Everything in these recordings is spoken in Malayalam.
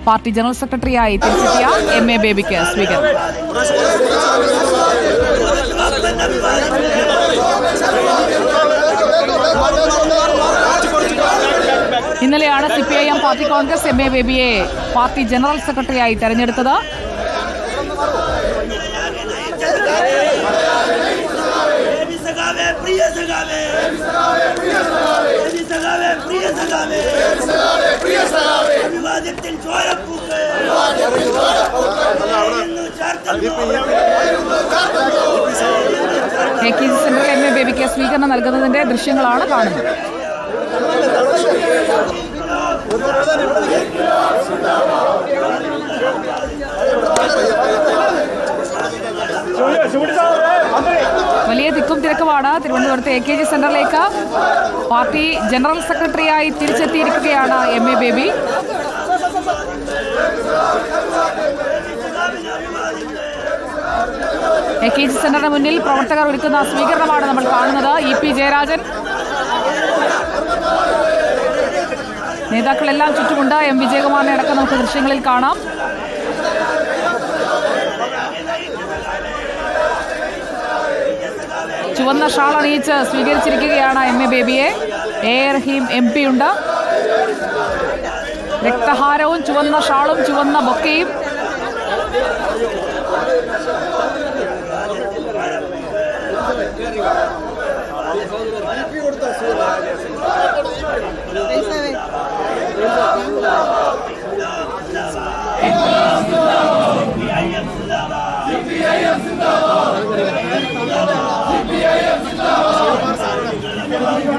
പാർട്ടി ജനറൽ സെക്രട്ടറിയായി തിരിച്ചെത്തിയ MA ബേബിക്ക് സ്വീകരണം. ഇന്നലെയാണ് CPIM പാർട്ടി കോൺഗ്രസ് MA ബേബിയെ പാർട്ടി ജനറൽ സെക്രട്ടറിയായി തെരഞ്ഞെടുത്തത്. AKG സെന്ററിൽ MA ബേബിക്ക് സ്വീകരണം നൽകുന്നതിന്റെ ദൃശ്യങ്ങളാണ് കാണുന്നത്. വലിയ തിക്കും തിരക്കുമാണ്. തിരുവനന്തപുരത്തെ AKG സെന്ററിലേക്ക് പാർട്ടി ജനറൽ സെക്രട്ടറിയായി തിരിച്ചെത്തിയിരിക്കുകയാണ് MA ബേബി. AKG സെന്ററിന് മുന്നിൽ പ്രവർത്തകർ ഒരുക്കുന്ന സ്വീകരണമാണ് നമ്മൾ കാണുന്നത്. EP ജയരാജൻ, നേതാക്കളെല്ലാം ചുറ്റുമുണ്ട്. M വിജയകുമാറിനെ അടക്കം നമുക്ക് ദൃശ്യങ്ങളിൽ കാണാം. ചുവന്ന ഷാൾ അണിയിച്ച് സ്വീകരിച്ചിരിക്കുകയാണ് MA ബേബിയെ. A റഹീം MP ഉണ്ട്. രക്തഹാരവും ചുവന്ന ഷാളും ചുവന്ന ബൊക്കയും.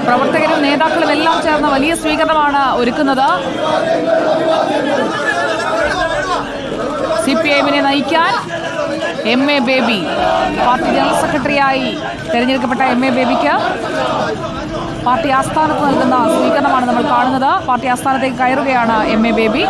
പ്രവർത്തകരും നേതാക്കളും എല്ലാം ചേർന്ന് വലിയ സ്വീകരണമാണ് ഒരുക്കുന്നത്. CPIMനെ നയിക്കാൻ MA ബേബി, പാർട്ടി ജനറൽ സെക്രട്ടറിയായി തെരഞ്ഞെടുക്കപ്പെട്ട MA ബേബിക്ക് പാർട്ടി ആസ്ഥാനത്ത് നൽകുന്ന സ്വീകരണമാണ് നമ്മൾ കാണുന്നത്. പാർട്ടി ആസ്ഥാനത്തേക്ക് കയറുകയാണ് MA ബേബി.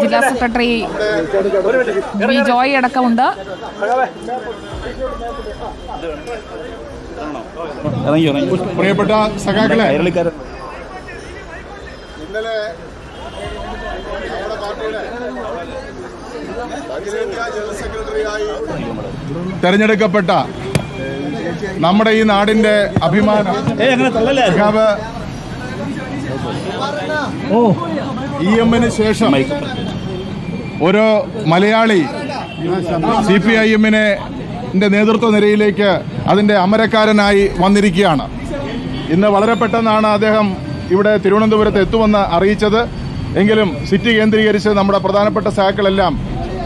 ജില്ലാ സെക്രട്ടറി വി ജോയ് അടക്കമുണ്ട്. പ്രിയപ്പെട്ട സഖാക്കളെ, ഇന്നലെ നമ്മുടെ പാർട്ടിയുടെ അഖിലേന്ത്യാ ജനറൽ സെക്രട്ടറിയായി തെരഞ്ഞെടുക്കപ്പെട്ട നമ്മുടെ ഈ നാടിന്റെ അഭിമാനം സഖാവ് EMന് ശേഷം ഒരു മലയാളി CPIMന്റെ നേതൃത്വ നിരയിലേക്ക് അതിൻ്റെ അമരക്കാരനായി വന്നിരിക്കുകയാണ്. ഇന്ന് വളരെ പെട്ടെന്നാണ് അദ്ദേഹം ഇവിടെ തിരുവനന്തപുരത്ത് എത്തുമെന്ന് അറിയിച്ചത്. എങ്കിലും സിറ്റി കേന്ദ്രീകരിച്ച് നമ്മുടെ പ്രധാനപ്പെട്ട സഖാക്കളെല്ലാം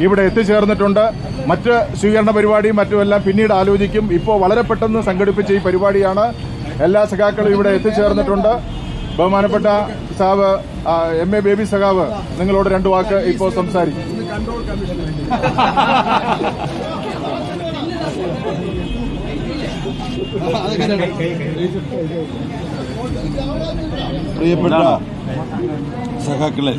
ഇവിടെ എത്തിച്ചേർന്നിട്ടുണ്ട്. മറ്റ് സ്വീകരണ പരിപാടിയും മറ്റുമെല്ലാം പിന്നീട് ആലോചിക്കും. ഇപ്പോൾ വളരെ പെട്ടെന്ന് സംഘടിപ്പിച്ച ഈ പരിപാടിയാണ്. എല്ലാ സഖാക്കളും ഇവിടെ എത്തിച്ചേർന്നിട്ടുണ്ട്. ബഹുമാനപ്പെട്ട സഖാവ് MA ബേബി സഖാവ് നിങ്ങളോട് രണ്ടു വാക്ക് ഇപ്പോൾ സംസാരിക്കും. പ്രിയപ്പെട്ട സഖാക്കളെ,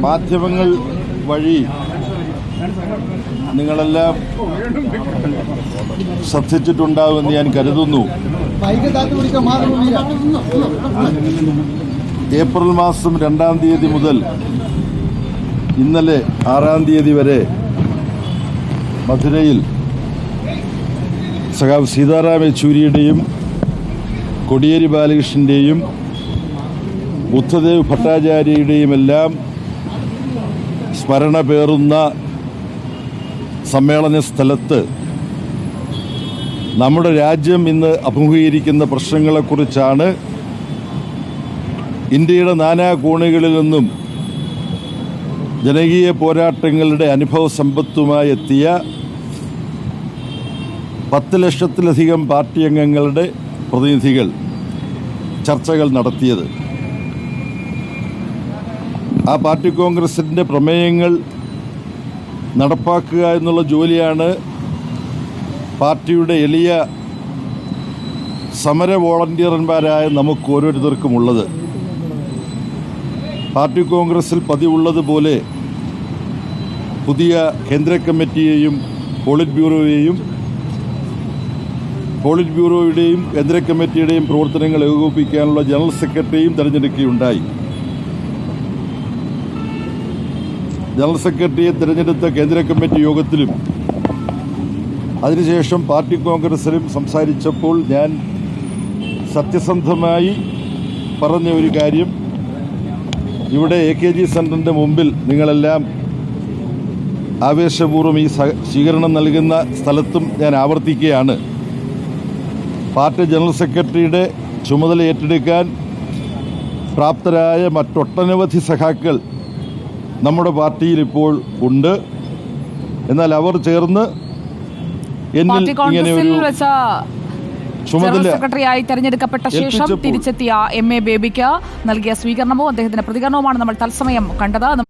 മാധ്യമങ്ങൾ വഴി നിങ്ങളെല്ലാം ശ്രദ്ധിച്ചിട്ടുണ്ടാവുമെന്ന് ഞാൻ കരുതുന്നു. ഏപ്രിൽ മാസം 2-ാം തീയതി മുതൽ ഇന്നലെ 6-ാം തീയതി വരെ മധുരയിൽ സഖാവ് സീതാറാം യെച്ചൂരിയുടെയും കോടിയേരി ബാലകൃഷ്ണൻ്റെയും ബുദ്ധദേവ് ഭട്ടാചാര്യയുടെയുമെല്ലാം സ്മരണ പേറുന്ന സമ്മേളന സ്ഥലത്ത് നമ്മുടെ രാജ്യം ഇന്ന് അഭിമുഖീകരിക്കുന്ന പ്രശ്നങ്ങളെക്കുറിച്ചാണ് ഇന്ത്യയുടെ നാനാ കോണുകളിൽ നിന്നും ജനകീയ പോരാട്ടങ്ങളുടെ അനുഭവ സമ്പത്തുമായി എത്തിയ 10 ലക്ഷത്തിലധികം പാർട്ടി അംഗങ്ങളുടെ പ്രതിനിധികൾ ചർച്ചകൾ നടത്തിയത്. ആ പാർട്ടി കോൺഗ്രസിൻ്റെ പ്രമേയങ്ങൾ നടപ്പാക്കുക എന്നുള്ള ജോലിയാണ് പാർട്ടിയുടെ എളിയ സമര വോളണ്ടിയർമാരായ നമുക്ക് ഓരോരുത്തർക്കുമുള്ളത്. പാർട്ടി കോൺഗ്രസിൽ പതിവുള്ളതുപോലെ പുതിയ കേന്ദ്ര കമ്മിറ്റിയെയും പോളിറ്റ് ബ്യൂറോയുടെയും കേന്ദ്ര കമ്മിറ്റിയുടെയും പ്രവർത്തനങ്ങൾ ഏകോപിപ്പിക്കാനുള്ള ജനറൽ സെക്രട്ടറിയും തിരഞ്ഞെടുക്കുകയുണ്ടായി. ജനറൽ സെക്രട്ടറിയെ തിരഞ്ഞെടുത്ത കേന്ദ്ര കമ്മിറ്റി യോഗത്തിലും അതിനുശേഷം പാർട്ടി കോൺഗ്രസിലും സംസാരിച്ചപ്പോൾ ഞാൻ സത്യസന്ധമായി പറഞ്ഞ ഒരു കാര്യം, ഇവിടെ AKG സെൻറ്ററിൻ്റെ മുമ്പിൽ നിങ്ങളെല്ലാം ആവേശപൂർവ്വം ഈ സ്വീകരണം നൽകുന്ന സ്ഥലത്തും ഞാൻ ആവർത്തിക്കുകയാണ്. പാർട്ടി ജനറൽ സെക്രട്ടറിയുടെ ചുമതല ഏറ്റെടുക്കാൻ പ്രാപ്തരായ മറ്റൊട്ടനവധി സഖാക്കൾ നമ്മുടെ പാർട്ടിയിൽ ഇപ്പോൾ ഉണ്ട്. എന്നാൽ അവർ ചേർന്ന് എന്നിൽ ഇങ്ങനെ ഒരു ജനറൽ സെക്രട്ടറിയായി തെരഞ്ഞെടുക്കപ്പെട്ട ശേഷം തിരിച്ചെത്തിയ MA ബേബിക്ക് നൽകിയ സ്വീകരണവും അദ്ദേഹത്തിന്റെ പ്രതികരണവുമാണ് നമ്മൾ തത്സമയം കണ്ടത്.